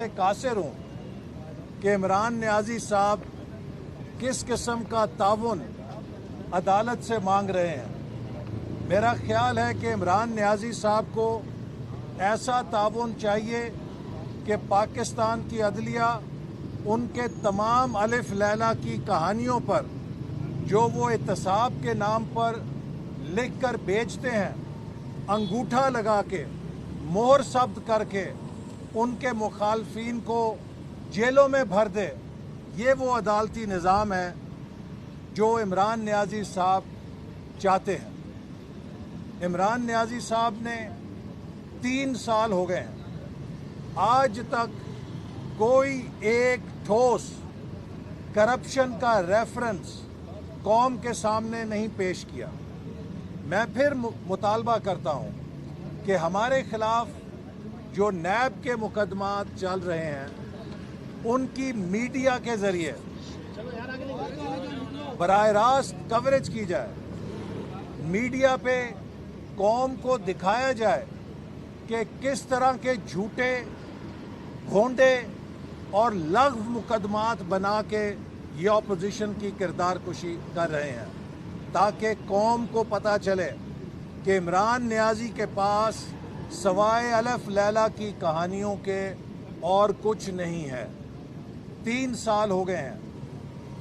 कासिर हूँ कि इमरान नियाज़ी साहब किस किस्म का ताउन अदालत से मांग रहे हैं। मेरा ख्याल है कि इमरान नियाज़ी साहब को ऐसा ताउन चाहिए कि पाकिस्तान की अदलिया उनके तमाम अलिफ लैला की कहानियों पर जो वो एहतसाब के नाम पर लिख कर बेचते हैं, अंगूठा लगा के मोहर जब्त करके उनके मुखालफिन को जेलों में भर दे। ये वो अदालती निज़ाम है जो इमरान नियाज़ी साहब चाहते हैं। इमरान नियाज़ी साहब ने 3 साल हो गए हैं, आज तक कोई एक ठोस करप्शन का रेफरेंस कौम के सामने नहीं पेश किया। मैं फिर मुतालबा करता हूँ कि हमारे खिलाफ जो नैब के मुकदमात चल रहे हैं उनकी मीडिया के ज़रिए बराह रास्त कवरेज की जाए, मीडिया पे कौम को दिखाया जाए कि किस तरह के झूठे, भोंडे और लग़्व मुकदमात बना के ये अपोजिशन की किरदार कुशी कर रहे हैं, ताकि कौम को पता चले कि इमरान नियाज़ी के पास सवाए अलिफ लैला की कहानियों के और कुछ नहीं है। 3 साल हो गए हैं,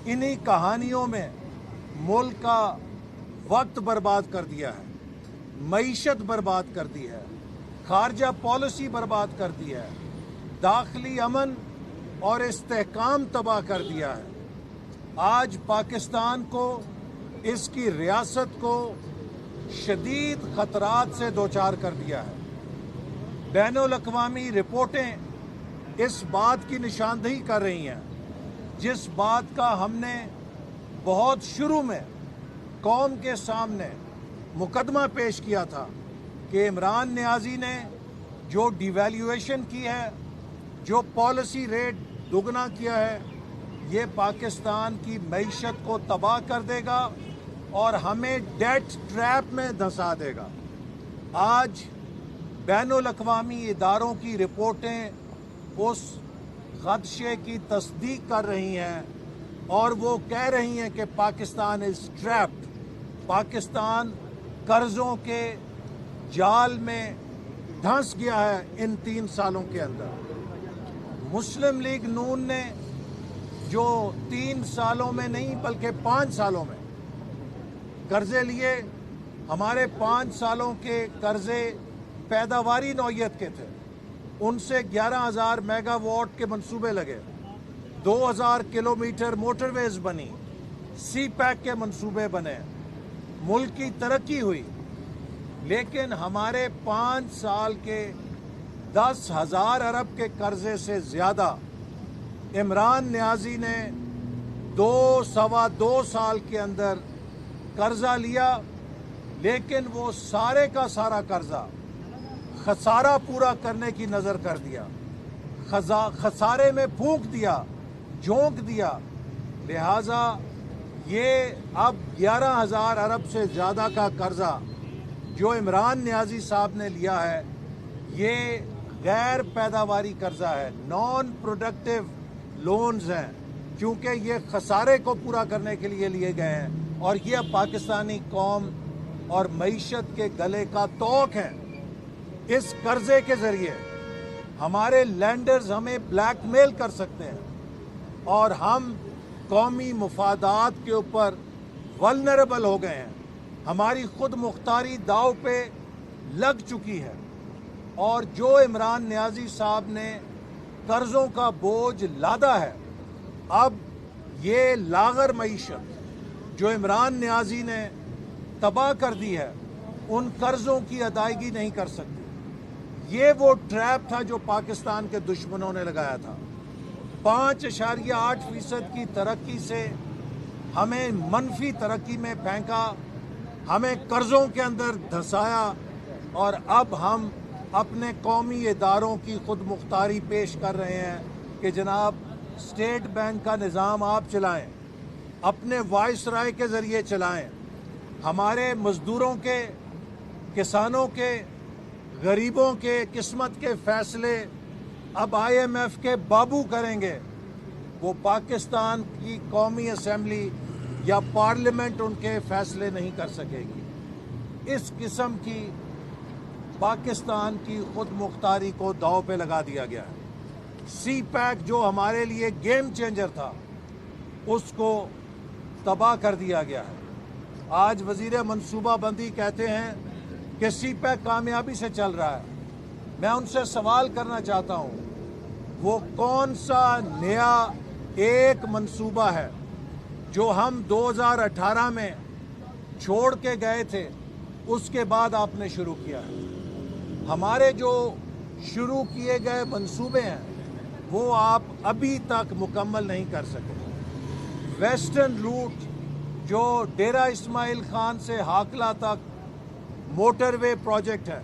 इन्हीं कहानियों में मुल्क का वक्त बर्बाद कर दिया है, मईशत बर्बाद कर दी है, खारजा पॉलिसी बर्बाद कर दी है, दाखिली अमन और इस्तेहकाम तबाह कर दिया है। आज पाकिस्तान को, इसकी रियासत को शदीद ख़तरात से दोचार कर दिया है। बैनुल अक़वामी रिपोर्टें इस बात की निशानदही कर रही हैं, जिस बात का हमने बहुत शुरू में कौम के सामने मुकदमा पेश किया था कि इमरान नियाज़ी ने जो डिवैल्यूएशन की है, जो पॉलिसी रेट दुगना किया है, ये पाकिस्तान की मईशत को तबाह कर देगा और हमें डेट ट्रैप में धंसा देगा। आज बैनुल अक़वामी इदारों की रिपोर्टें उस ख़दशे की तस्दीक कर रही हैं और वो कह रही हैं कि पाकिस्तान इज़ ट्रैप्ड, पाकिस्तान कर्ज़ों के जाल में धंस गया है इन 3 सालों के अंदर। मुस्लिम लीग नून ने जो 3 सालों में नहीं बल्कि 5 सालों में कर्ज़े लिए, हमारे 5 सालों के कर्ज़े पैदावारी नौयत के थे, उनसे 11,000 मेगावाट के मंसूबे लगे, 2,000 किलोमीटर मोटरवेज बनी, सी पैक के मंसूबे बने, मुल्क की तरक्की हुई। लेकिन हमारे 5 साल के 10,000 अरब के कर्जे से ज़्यादा इमरान नियाज़ी ने 2-2.25 साल के अंदर कर्जा लिया, लेकिन वो सारे का सारा कर्जा खसारा पूरा करने की नज़र कर दिया, खसारे में फूंक दिया, झोंक दिया। लिहाजा ये अब 11,000 अरब से ज़्यादा का कर्जा जो इमरान नियाज़ी साहब ने लिया है, ये गैर पैदावारी कर्जा है, नॉन प्रोडक्टिव लोन्स हैं, क्योंकि ये खसारे को पूरा करने के लिए लिए गए हैं और ये पाकिस्तानी कौम और मईशत के गले का तोक है। इस कर्जे के ज़रिए हमारे लैंडर्स हमें ब्लैकमेल कर सकते हैं और हम कौमी मुफादात के ऊपर वल्नरेबल हो गए हैं। हमारी खुद मुख्तारी दाव पे लग चुकी है और जो इमरान नियाज़ी साहब ने कर्ज़ों का बोझ लादा है, अब ये लागर मईशत जो इमरान नियाज़ी ने तबाह कर दी है, उन कर्ज़ों की अदायगी नहीं कर सकती। ये वो ट्रैप था जो पाकिस्तान के दुश्मनों ने लगाया था। 5.8% की तरक्की से हमें मनफी तरक्की में फेंका, हमें कर्ज़ों के अंदर धंसाया और अब हम अपने कौमी इदारों की खुद मुख्तारी पेश कर रहे हैं कि जनाब स्टेट बैंक का निज़ाम आप चलाएं, अपने वाइसराय के ज़रिए चलाएं, हमारे मज़दूरों के, किसानों के, गरीबों के किस्मत के फैसले अब IMF के बाबू करेंगे, वो पाकिस्तान की कौमी असेंबली या पार्लियामेंट उनके फैसले नहीं कर सकेगी। इस किस्म की पाकिस्तान की खुद मुख्तारी को दांव पे लगा दिया गया है। CPEC जो हमारे लिए गेम चेंजर था, उसको तबाह कर दिया गया है। आज वजीर मनसूबाबंदी कहते हैं कि CPEC कामयाबी से चल रहा है। मैं उनसे सवाल करना चाहता हूं, वो कौन सा नया एक मंसूबा है जो हम 2018 में छोड़ के गए थे, उसके बाद आपने शुरू किया है? हमारे जो शुरू किए गए मंसूबे हैं वो आप अभी तक मुकम्मल नहीं कर सके। वेस्टर्न रूट जो डेरा इस्माइल खान से हाकला तक मोटरवे प्रोजेक्ट है,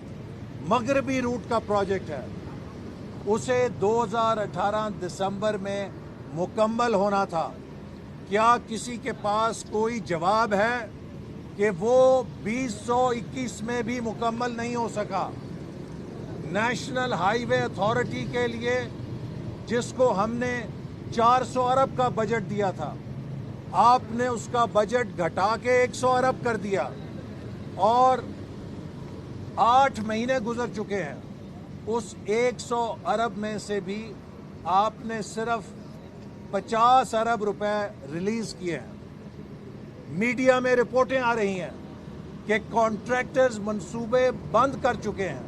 मगरबी रूट का प्रोजेक्ट है, उसे 2018 दिसंबर में मुकम्मल होना था। क्या किसी के पास कोई जवाब है कि वो 2021 में भी मुकम्मल नहीं हो सका? नेशनल हाईवे अथॉरिटी के लिए जिसको हमने 400 अरब का बजट दिया था, आपने उसका बजट घटा के 100 अरब कर दिया और 8 महीने गुजर चुके हैं। उस 100 अरब में से भी आपने सिर्फ 50 अरब रुपए रिलीज किए हैं। मीडिया में रिपोर्टें आ रही हैं कि कॉन्ट्रैक्टर्स मंसूबे बंद कर चुके हैं,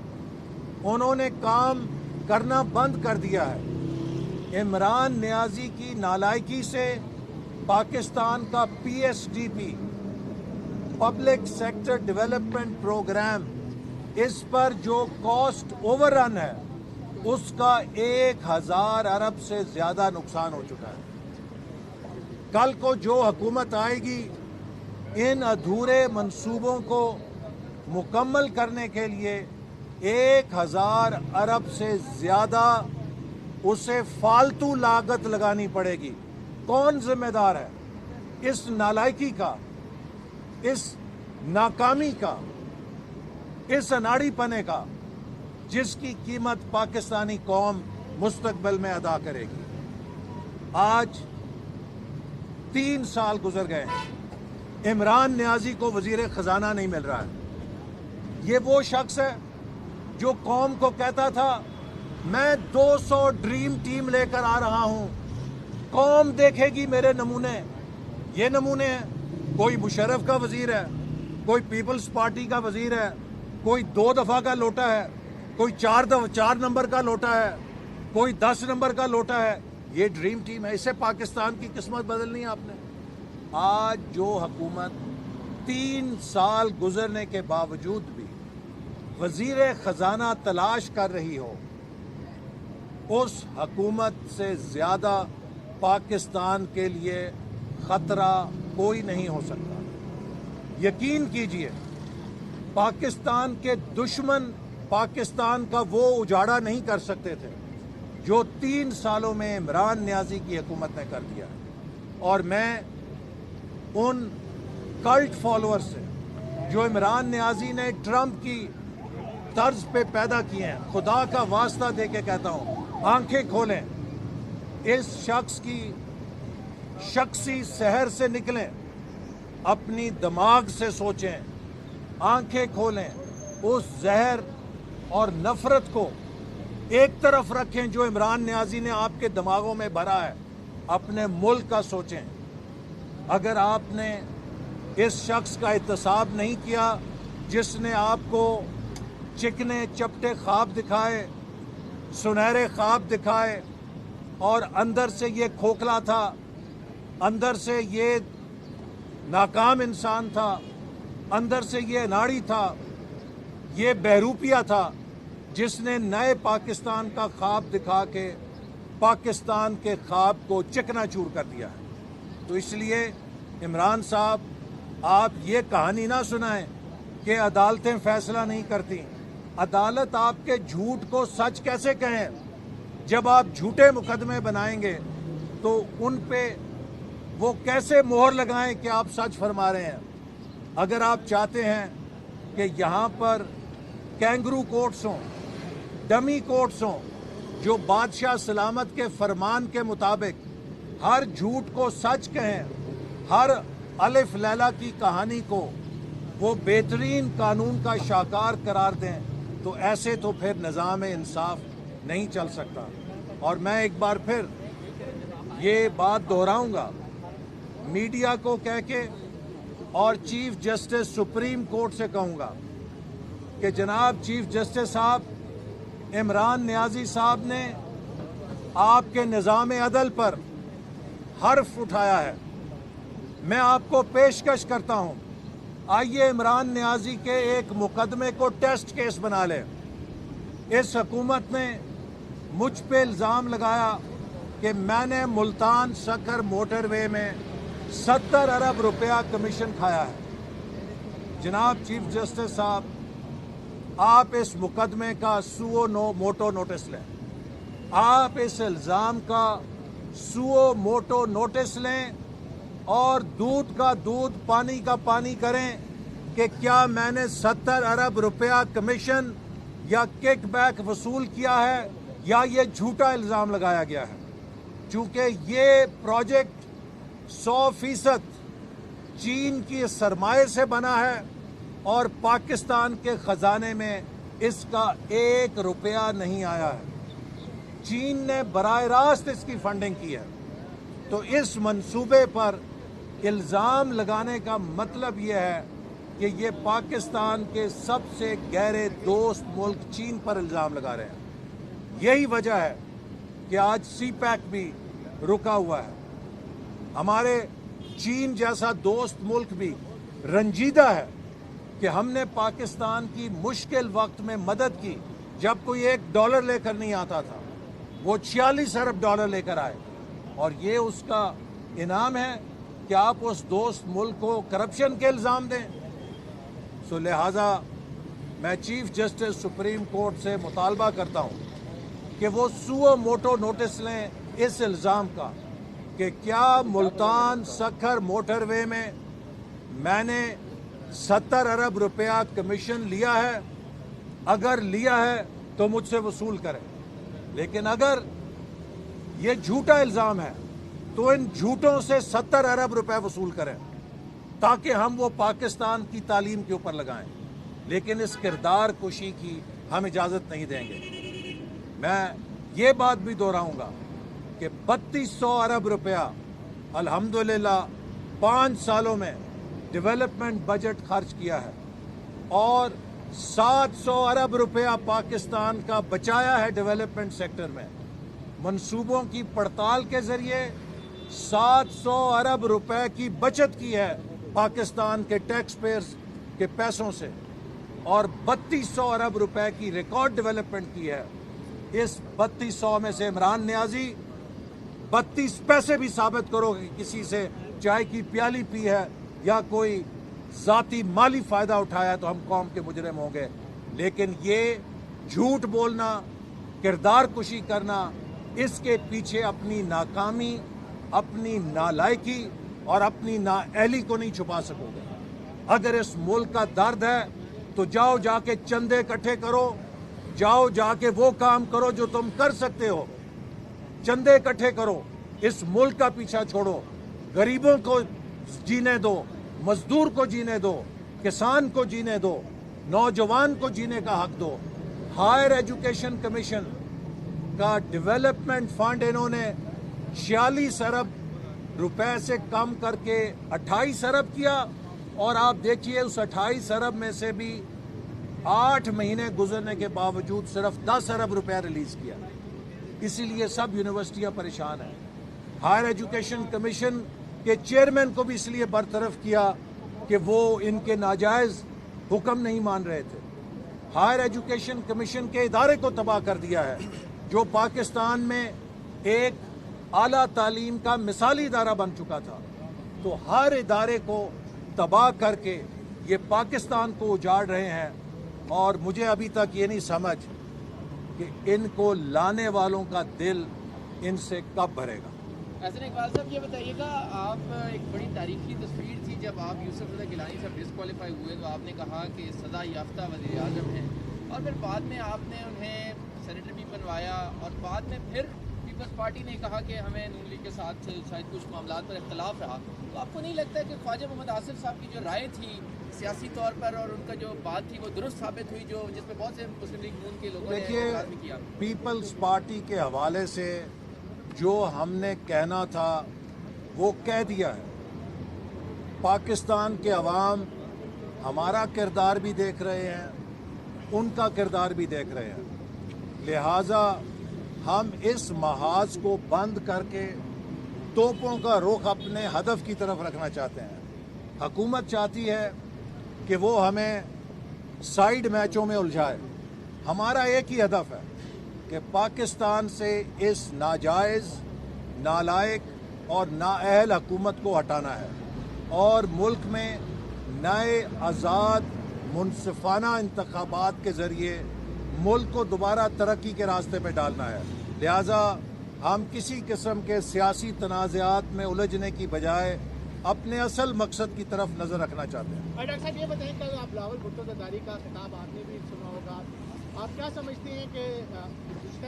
उन्होंने काम करना बंद कर दिया है। इमरान नियाजी की नालायकी से पाकिस्तान का PSDP public sector development program, इस पर जो कॉस्ट ओवररन है उसका 1000 अरब से ज्यादा नुकसान हो चुका है। कल को जो हुकूमत आएगी, इन अधूरे मंसूबों को मुकम्मल करने के लिए 1000 अरब से ज्यादा उसे फालतू लागत लगानी पड़ेगी। कौन जिम्मेदार है इस नालायकी का, इस नाकामी का, इस अनाड़ीपने का, जिसकी कीमत पाकिस्तानी कौम मुस्तकबिल में अदा करेगी? आज 3 साल गुजर गए हैं, इमरान नियाजी को वजीर खजाना नहीं मिल रहा है। ये वो शख्स है जो कौम को कहता था मैं 200 ड्रीम टीम लेकर आ रहा हूं, कौम देखेगी मेरे नमूने। ये नमूने हैं, कोई मुशर्रफ का वजीर है, कोई पीपल्स पार्टी का वजीर है, कोई 2 दफा का लोटा है, कोई 4 नंबर का लोटा है, कोई 10 नंबर का लोटा है। ये ड्रीम टीम है, इससे पाकिस्तान की किस्मत बदलनी है आपने। आज जो हुकूमत 3 साल गुजरने के बावजूद भी वजीर खजाना तलाश कर रही हो, उस हुकूमत से ज्यादा पाकिस्तान के लिए खतरा कोई नहीं हो सकता। यकीन कीजिए, पाकिस्तान के दुश्मन पाकिस्तान का वो उजाड़ा नहीं कर सकते थे जो 3 सालों में इमरान नियाजी की हुकूमत ने कर दिया। और मैं उन कल्ट फॉलोअर्स से जो इमरान नियाजी ने ट्रंप की तर्ज पे पैदा किए हैं, खुदा का वास्ता दे के कहता हूं, आंखें खोलें, इस शख्स की शख्सी सहर से निकलें, अपनी दिमाग से सोचें, आंखें खोलें, उस जहर और नफरत को एक तरफ रखें जो इमरान नियाजी ने आपके दिमागों में भरा है। अपने मुल्क का सोचें। अगर आपने इस शख्स का एहतसाब नहीं किया जिसने आपको चिकने चपटे ख्वाब दिखाए, सुनहरे ख्वाब दिखाए और अंदर से ये खोखला था, अंदर से ये नाकाम इंसान था, अंदर से ये अनाड़ी था, ये बहरूपिया था जिसने नए पाकिस्तान का ख्वाब दिखा के पाकिस्तान के ख्वाब को चकनाचूर कर दिया है। तो इसलिए इमरान साहब, आप ये कहानी ना सुनाएं कि अदालतें फैसला नहीं करती। अदालत आपके झूठ को सच कैसे कहें? जब आप झूठे मुकदमे बनाएंगे तो उन पे वो कैसे मोहर लगाएं कि आप सच फरमा रहे हैं? अगर आप चाहते हैं कि यहाँ पर कैंगरू कोर्ट्स हों, डमी कोर्ट्स हों, जो बादशाह सलामत के फरमान के मुताबिक हर झूठ को सच कहें, हर अलिफ लैला की कहानी को वो बेहतरीन कानून का शाहकार करार दें, तो ऐसे तो फिर निज़ाम इंसाफ नहीं चल सकता। और मैं एक बार फिर ये बात दोहराऊंगा, मीडिया को कह के और चीफ जस्टिस सुप्रीम कोर्ट से कहूंगा कि जनाब चीफ जस्टिस साहब, इमरान नियाजी साहब ने आपके निज़ाम अदल पर हर्फ उठाया है। मैं आपको पेशकश करता हूं, आइए इमरान नियाजी के एक मुकदमे को टेस्ट केस बना लें। इस हुकूमत ने मुझ पे इल्ज़ाम लगाया कि मैंने मुल्तान सखर मोटरवे में 70 अरब रुपया कमीशन खाया है। जनाब चीफ जस्टिस साहब, आप इस मुकदमे का सुओ मोटो नोटिस लें। आप इस इल्ज़ाम का सुओ मोटो नोटिस लें और दूध का दूध पानी का पानी करें कि क्या मैंने 70 अरब रुपया कमीशन या किकबैक वसूल किया है या ये झूठा इल्ज़ाम लगाया गया है। चूँकि ये प्रोजेक्ट 100% चीन की सरमाए से बना है और पाकिस्तान के ख़जाने में इसका 1 रुपया नहीं आया है। चीन ने बराह रास्त इसकी फंडिंग की है। तो इस मंसूबे पर इल्ज़ाम लगाने का मतलब ये है कि ये पाकिस्तान के सबसे गहरे दोस्त मुल्क चीन पर इल्ज़ाम लगा रहे हैं। यही वजह है कि आज CPEC भी रुका हुआ है। हमारे चीन जैसा दोस्त मुल्क भी रंजीदा है कि हमने पाकिस्तान की मुश्किल वक्त में मदद की। जब कोई $1 लेकर नहीं आता था, वो 46 अरब डॉलर लेकर आए, और ये उसका इनाम है कि आप उस दोस्त मुल्क को करप्शन के इल्ज़ाम दें। सो लिहाजा मैं चीफ जस्टिस सुप्रीम कोर्ट से मुतालबा करता हूँ कि वो सुओ मोटो नोटिस लें इस इल्ज़ाम का कि क्या मुल्तान सखर मोटरवे में मैंने 70 अरब रुपया कमीशन लिया है। अगर लिया है तो मुझसे वसूल करें, लेकिन अगर ये झूठा इल्ज़ाम है तो इन झूठों से 70 अरब रुपए वसूल करें ताकि हम वो पाकिस्तान की तालीम के ऊपर लगाएं। लेकिन इस किरदार कुशी की हम इजाज़त नहीं देंगे। मैं ये बात भी दोहराऊंगा कि 3200 अरब रुपया अल्हम्दुलिल्लाह 5 सालों में डेवलपमेंट बजट खर्च किया है और 700 अरब रुपया पाकिस्तान का बचाया है डेवलपमेंट सेक्टर में। मंसूबों की पड़ताल के जरिए 700 अरब रुपए की बचत की है पाकिस्तान के टैक्स पेयर्स के पैसों से, और 3200 अरब रुपए की रिकॉर्ड डेवलपमेंट की है। इस 3200 में से इमरान नियाजी 32 पैसे भी साबित करो कि किसी से चाय की प्याली पी है या कोई ज़ाती माली फ़ायदा उठाया तो हम कौम के मुजरिम होंगे। लेकिन ये झूठ बोलना, किरदार कुशी करना, इसके पीछे अपनी नाकामी, अपनी नालायकी और अपनी नाअहली को नहीं छुपा सकोगे। अगर इस मुल्क का दर्द है तो जाओ जाके चंदे इकट्ठे करो, जाओ जाके वो काम करो जो तुम कर सकते हो। चंदे इकट्ठे करो, इस मुल्क का पीछा छोड़ो, गरीबों को जीने दो, मजदूर को जीने दो, किसान को जीने दो, नौजवान को जीने का हक दो। हायर एजुकेशन कमीशन का डेवलपमेंट फंड इन्होंने 46 अरब रुपए से कम करके 28 अरब किया, और आप देखिए उस 28 अरब में से भी 8 महीने गुजरने के बावजूद सिर्फ 10 अरब रुपया रिलीज किया। इसीलिए सब यूनिवर्सिटियां परेशान हैं। हायर एजुकेशन कमीशन के चेयरमैन को भी इसलिए बरतरफ किया कि वो इनके नाजायज हुक्म नहीं मान रहे थे। हायर एजुकेशन कमीशन के इदारे को तबाह कर दिया है, जो पाकिस्तान में एक आला तालीम का मिसाली इदारा बन चुका था। तो हर इदारे को तबाह करके ये पाकिस्तान को उजाड़ रहे हैं, और मुझे अभी तक ये नहीं समझ कि इनको लाने वालों का दिल इनसे कब भरेगा। ऐसे इकबाल साहब ये बताइएगा, आप एक बड़ी तारीखी तस्वीर थी जब आप यूसुफ रज़ा गिलानी साहब डिस्क्वालीफाई हुए तो आपने कहा कि सदा याफ्ता वज़ीर आज़म हैं, और फिर बाद में आपने उन्हें سینیٹر بھی بنوایا اور بعد میں پھر پیپلز پارٹی نے کہا کہ ہمیں نون لیگ کے ساتھ شاید کچھ معاملات پر اختلاف رہا. تو آپ کو نہیں لگتا ہے کہ خواجہ محمد آصف صاحب کی جو رائے تھی سیاسی طور پر اور ان کا جو بات تھی وہ درست ثابت ہوئی, جو جس پہ بہت سے مسلم لیگ نون کے لوگوں نے اعتراض بھی کیا؟ پیپلز پارٹی کے حوالے سے جو ہم نے کہنا تھا وہ کہہ دیا ہے. پاکستان کے عوام ہمارا کردار بھی دیکھ رہے ہیں, ان کا کردار بھی دیکھ رہے ہیں. لہٰذا ہم اس محاذ کو بند کر کے توپوں کا رخ اپنے ہدف کی طرف رکھنا چاہتے ہیں. حکومت چاہتی ہے کہ وہ ہمیں سائیڈ میچوں میں الجھائے. ہمارا ایک ہی ہدف ہے کہ پاکستان سے اس ناجائز, نالائق اور نااہل حکومت کو ہٹانا ہے اور ملک میں نئے آزاد منصفانہ انتخابات کے ذریعے ملک کو دوبارہ ترقی کے راستے پہ ڈالنا ہے. لہٰذا ہم کسی قسم کے سیاسی تنازعات میں الجھنے کی بجائے اپنے اصل مقصد کی طرف نظر رکھنا چاہتے ہیں. ڈاکٹر صاحب یہ بتائیں, کل آپ بلاول بھٹو زرداری کا خطاب آپ نے بھی سنا ہوگا, آپ کیا سمجھتے ہیں کہ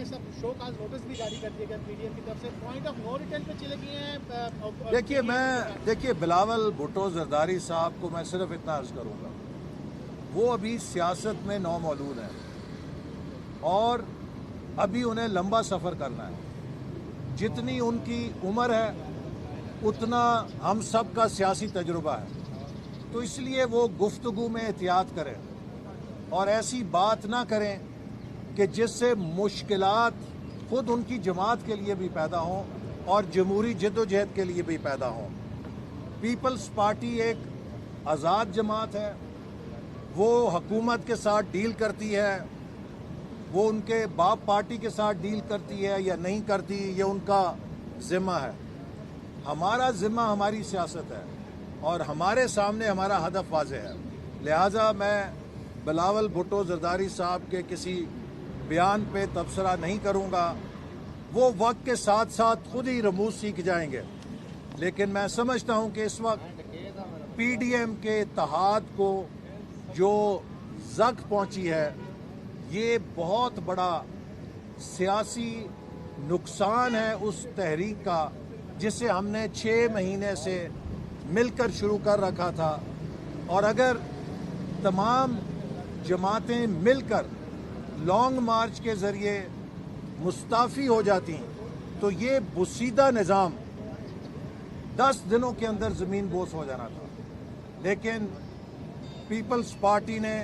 سب شو کاز نوٹس بھی جاری کر دیے گئے پی ڈی ایم کی طرف سے, پوائنٹ آف نو ریٹرن پہ چلے گئے ہیں؟ دیکھیے بلاول بھٹو زرداری صاحب کو میں صرف اتنا عرض کروں گا, وہ ابھی سیاست میں نومولود ہیں اور ابھی انہیں لمبا سفر کرنا ہے. جتنی ان کی عمر ہے اتنا ہم سب کا سیاسی تجربہ ہے. تو اس لیے وہ گفتگو میں احتیاط کریں اور ایسی بات نہ کریں کہ جس سے مشکلات خود ان کی جماعت کے لیے بھی پیدا ہوں اور جمہوری جد و جہد کے لیے بھی پیدا ہوں. پیپلز پارٹی ایک آزاد جماعت ہے, وہ حکومت کے ساتھ ڈیل کرتی ہے, وہ ان کے باپ پارٹی کے ساتھ ڈیل کرتی ہے یا نہیں کرتی, یہ ان کا ذمہ ہے. ہمارا ذمہ ہماری سیاست ہے اور ہمارے سامنے ہمارا ہدف واضح ہے. لہٰذا میں بلاول بھٹو زرداری صاحب کے کسی بیان پہ تبصرہ نہیں کروں گا. وہ وقت کے ساتھ ساتھ خود ہی رموز سیکھ جائیں گے, لیکن میں سمجھتا ہوں کہ اس وقت پی ڈی ایم کے اتحاد کو جو زخم پہنچی ہے یہ بہت بڑا سیاسی نقصان ہے اس تحریک کا جسے ہم نے 6 مہینے سے مل کر شروع کر رکھا تھا. اور اگر تمام جماعتیں مل کر لانگ مارچ کے ذریعے مستعفی ہو جاتی تو یہ بسیدہ نظام 10 دنوں کے اندر زمین بوس ہو جانا تھا. لیکن پیپلز پارٹی نے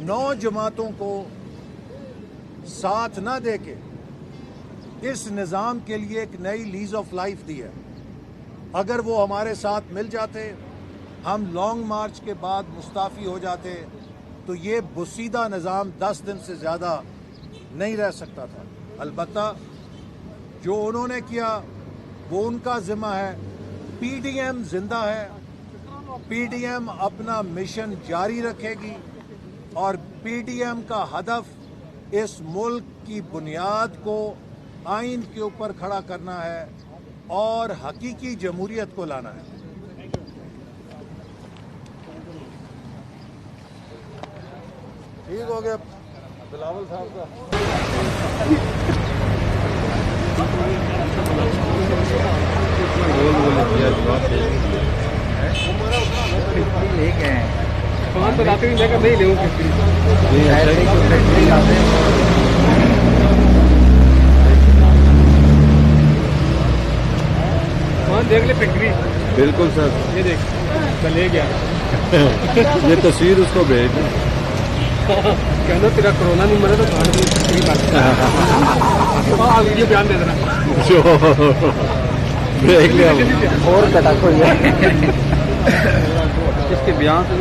9 جماعتوں کو ساتھ نہ دے کے اس نظام کے لیے ایک نئی لیز آف لائف دی ہے. اگر وہ ہمارے ساتھ مل جاتے, ہم لانگ مارچ کے بعد مستعفی ہو جاتے تو یہ بسیدہ نظام 10 دن سے زیادہ نہیں رہ سکتا تھا. البتہ جو انہوں نے کیا وہ ان کا ذمہ ہے. پی ڈی ایم زندہ ہے, پی ڈی ایم اپنا مشن جاری رکھے گی اور پی ڈی ایم کا ہدف اس ملک کی بنیاد کو آئین کے اوپر کھڑا کرنا ہے اور حقیقی جمہوریت کو لانا ہے. ٹھیک ہو گیا بلاول صاحب کا. دیکھ لے فیکٹری. بالکل سر, یہ دیکھ لے گیا. یہ تصویر اس کو بھیج دیں. کہنا تیرا کرونا نہیں مرے تو ویڈیو بیان دے دینا. دیکھ لیا اور کٹاک ہو جائے اس کے بیان سے